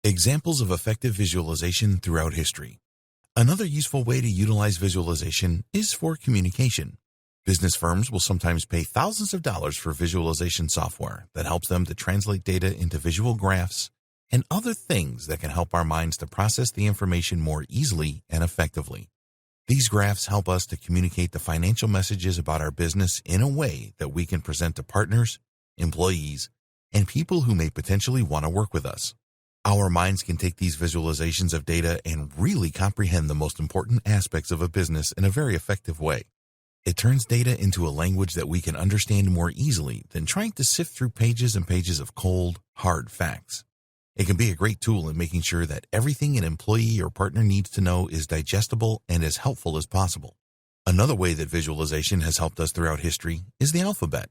Examples of effective visualization throughout history. Another useful way to utilize visualization is for communication. Business firms will sometimes pay thousands of dollars for visualization software that helps them to translate data into visual graphs and other things that can help our minds to process the information more easily and effectively. These graphs help us to communicate the financial messages about our business in a way that we can present to partners, employees, and people who may potentially want to work with us. Our minds can take these visualizations of data and really comprehend the most important aspects of a business in a very effective way. It turns data into a language that we can understand more easily than trying to sift through pages and pages of cold, hard facts. It can be a great tool in making sure that everything an employee or partner needs to know is digestible and as helpful as possible. Another way that visualization has helped us throughout history is the alphabet.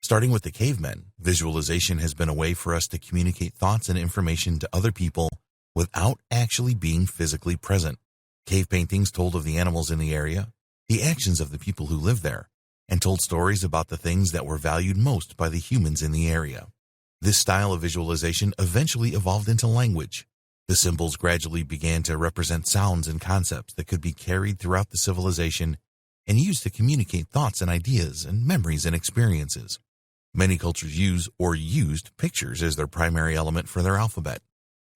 Starting with the cavemen, visualization has been a way for us to communicate thoughts and information to other people without actually being physically present. Cave paintings told of the animals in the area, the actions of the people who lived there, and told stories about the things that were valued most by the humans in the area. This style of visualization eventually evolved into language. The symbols gradually began to represent sounds and concepts that could be carried throughout the civilization and used to communicate thoughts and ideas and memories and experiences. Many cultures use or used pictures as their primary element for their alphabet.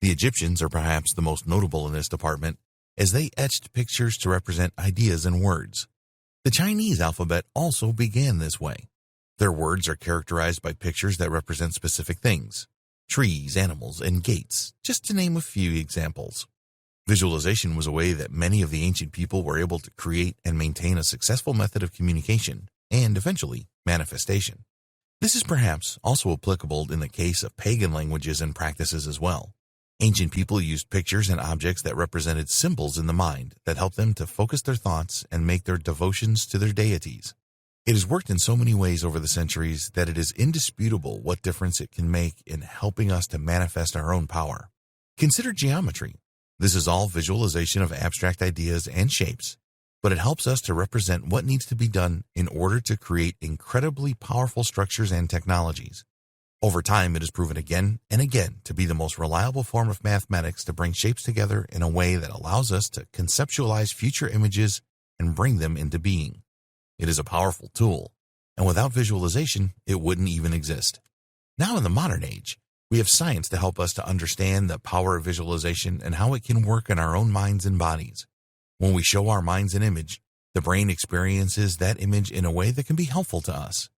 The Egyptians are perhaps the most notable in this department, as they etched pictures to represent ideas and words. The Chinese alphabet also began this way. Their words are characterized by pictures that represent specific things, trees, animals, and gates, just to name a few examples. Visualization was a way that many of the ancient people were able to create and maintain a successful method of communication and, eventually, manifestation. This is perhaps also applicable in the case of pagan languages and practices as well. Ancient people used pictures and objects that represented symbols in the mind that helped them to focus their thoughts and make their devotions to their deities. It has worked in so many ways over the centuries that it is indisputable what difference it can make in helping us to manifest our own power. Consider geometry. This is all visualization of abstract ideas and shapes, but it helps us to represent what needs to be done in order to create incredibly powerful structures and technologies. Over time, it has proven again and again to be the most reliable form of mathematics to bring shapes together in a way that allows us to conceptualize future images and bring them into being. It is a powerful tool, and without visualization, it wouldn't even exist. Now in the modern age, we have science to help us to understand the power of visualization and how it can work in our own minds and bodies. When we show our minds an image, the brain experiences that image in a way that can be helpful to us.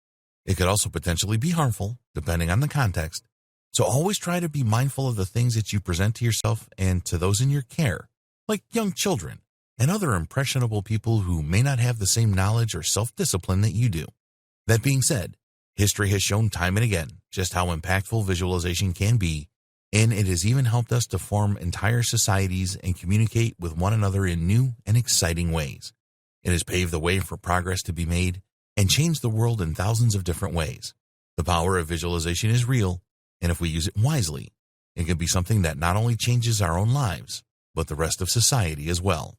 It could also potentially be harmful, depending on the context. So always try to be mindful of the things that you present to yourself and to those in your care, like young children and other impressionable people who may not have the same knowledge or self-discipline that you do. That being said, history has shown time and again just how impactful visualization can be, and it has even helped us to form entire societies and communicate with one another in new and exciting ways. It has paved the way for progress to be made and changed the world in thousands of different ways. The power of visualization is real, and if we use it wisely, it can be something that not only changes our own lives, but the rest of society as well.